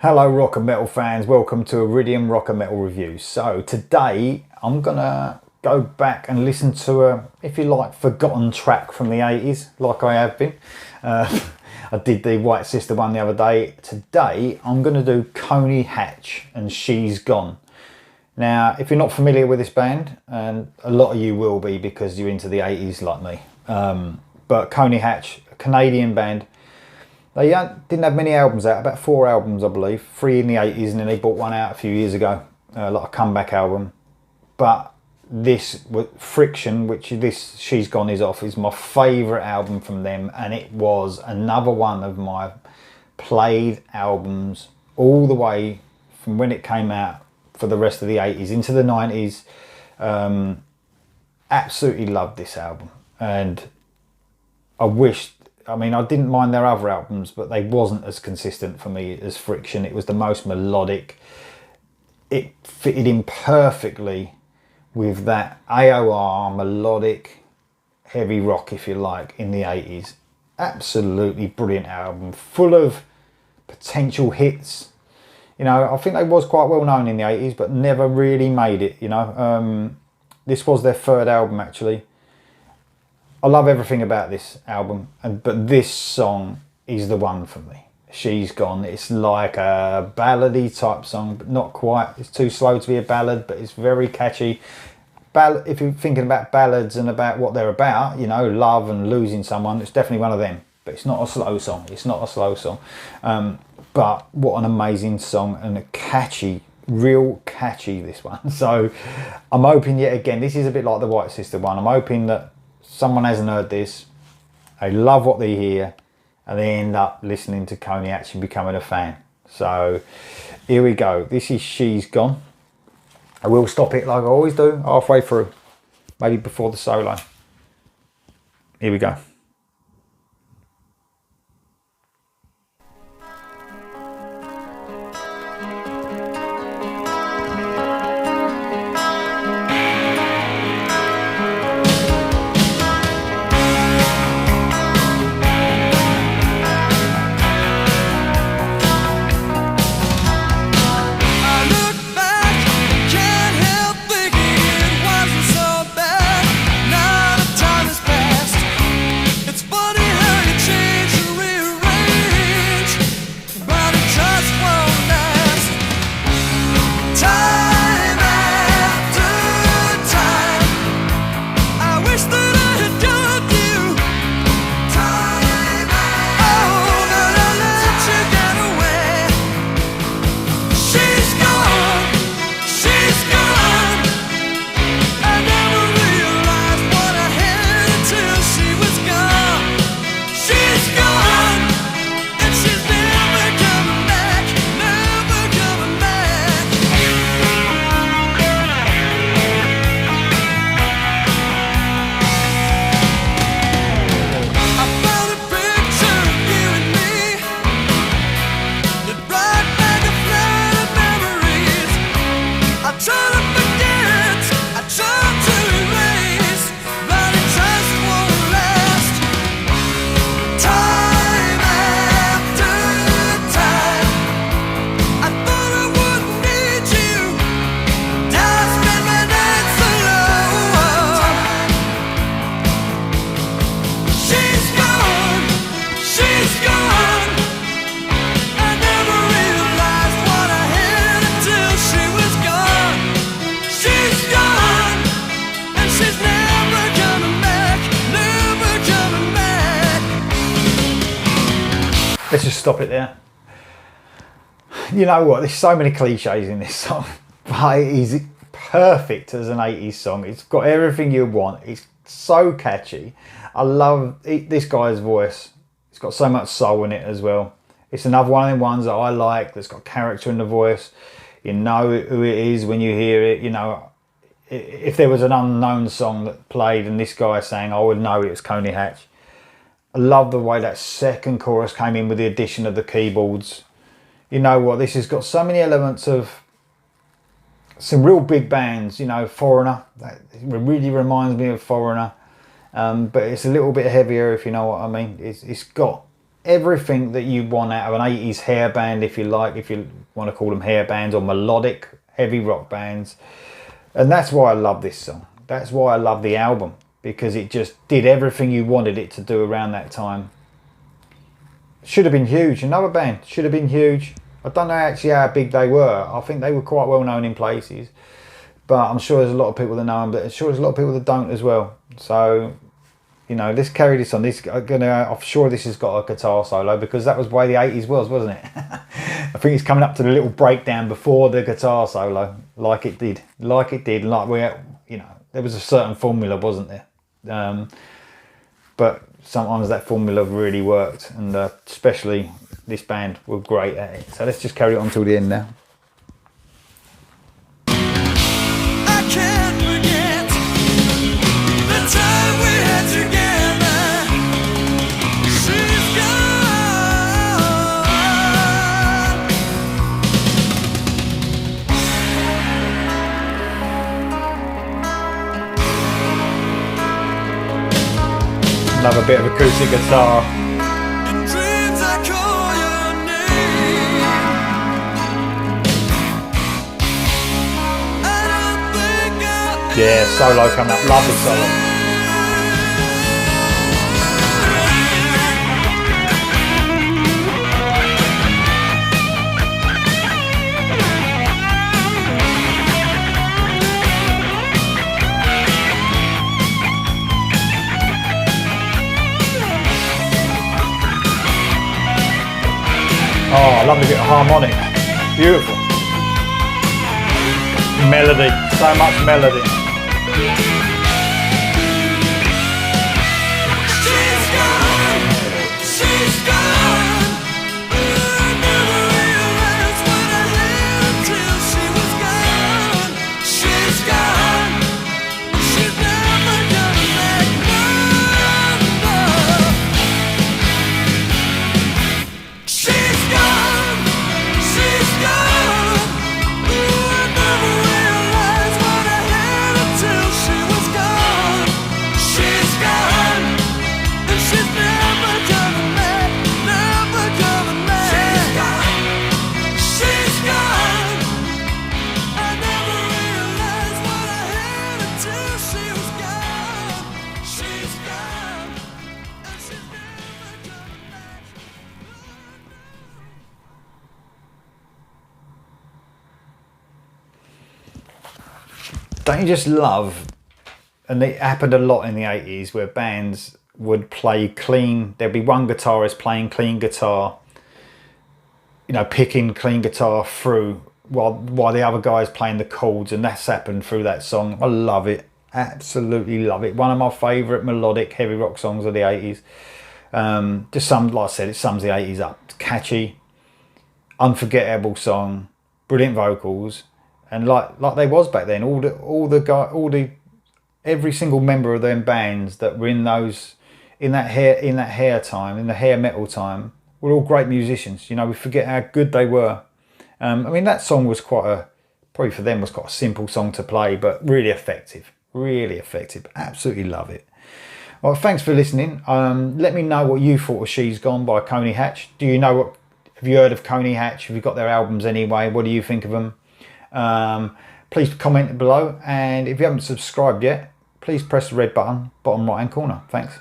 Hello rock and metal fans, welcome to Iridium Rock and Metal Reviews. So today I'm gonna go back and listen to a, if you like, forgotten track from the 80s, like I have been. I did the White Sister one the other day. Today I'm gonna do Coney Hatch and She's Gone. Now, if you're not familiar with this band, and a lot of you will be because you're into the 80s like me, but Coney Hatch, a Canadian band. They didn't have many albums out, about 4 albums I believe, 3 in the 80s, and then they brought one out a few years ago, like a comeback album. But this, Friction, which this She's Gone is off, is my favourite album from them, and it was another one of my played albums all the way from when it came out for the rest of the 80s into the 90s. Absolutely loved this album, and I mean, I didn't mind their other albums, but they wasn't as consistent for me as Friction. It was the most melodic. It fitted in perfectly with that AOR melodic heavy rock, if you like, in the 80s. Absolutely brilliant album, full of potential hits. You know, I think they was quite well known in the 80s, but never really made it, you know. This was their 3rd album, actually. I love everything about this album, but this song is the one for me. She's Gone. It's like a ballady type song, but not quite. It's too slow to be a ballad, but it's very catchy. If you're thinking about ballads and about what they're about, you know, love and losing someone, it's definitely one of them. But it's not a slow song. It's not a slow song. But what an amazing song, and a catchy, real catchy, this one. So I'm hoping, yet again, this is a bit like the White Sister one. I'm hoping that someone hasn't heard this, they love what they hear, and they end up listening to Coney Hatch and becoming a fan. So here we go. This is She's Gone. I will stop it like I always do, halfway through, maybe before the solo. Here we go. Let's just stop it there. You know what, there's so many cliches in this song, but it is perfect as an 80s song. It's got everything you want. It's so catchy. I love this guy's voice. It's got so much soul in it as well. It's another one of them ones that I like, that's got character in the voice. You know who it is when you hear it. You know, if there was an unknown song that played and this guy sang, I would know it was Coney Hatch. I love the way that second chorus came in with the addition of the keyboards. You know what, this has got so many elements of some real big bands, you know, Foreigner. That really reminds me of Foreigner. But it's a little bit heavier, if you know what I mean. It's got everything that you want out of an 80s hair band, if you like, if you want to call them hair bands or melodic heavy rock bands. And that's why I love this song. That's why I love the album, because it just did everything you wanted it to do around that time. Should have been huge. Another band, should have been huge. I don't know actually how big they were. I think they were quite well known in places, but I'm sure there's a lot of people that know them, but I'm sure there's a lot of people that don't as well. So, you know, let's carry this on. I'm sure this has got a guitar solo, because that was the way the 80s was, wasn't it? I think it's coming up to the little breakdown before the guitar solo, like it did, like where, you know, there was a certain formula, wasn't there? But sometimes that formula really worked, and especially this band were great at it. So let's just carry it on till the end now. Love a bit of acoustic guitar. Yeah, solo coming up, lovely solo. Oh, I love the bit of harmonic. Beautiful. Melody, so much melody. She's gone. I never realized what I had until she was gone. She's gone. She's never coming back. No, no. She's gone. She's gone. I never realized what I had until she was gone. She's gone. And she's never coming back. Never coming back. She's gone. She's gone. I never realized what I had until she was gone. She's gone. And she's never coming back. Don't you just love, and it happened a lot in the 80s, where bands would play clean, there'd be one guitarist playing clean guitar, you know, picking clean guitar through while the other guy's playing the chords, and that's happened through that song. I love it, absolutely love it. One of my favourite melodic heavy rock songs of the 80s. Just some, like I said, it sums the 80s up. It's catchy, unforgettable song, brilliant vocals. And like they was back then, every single member of them bands that were in that hair time, in the hair metal time, were all great musicians. You know, we forget how good they were. I mean, that song was probably for them was quite a simple song to play, but really effective. Really effective. Absolutely love it. Well, thanks for listening. Let me know what you thought of She's Gone by Coney Hatch. Have you heard of Coney Hatch? Have you got their albums anyway? What do you think of them? Please comment below, and if you haven't subscribed yet, please press the red button bottom right hand corner. Thanks.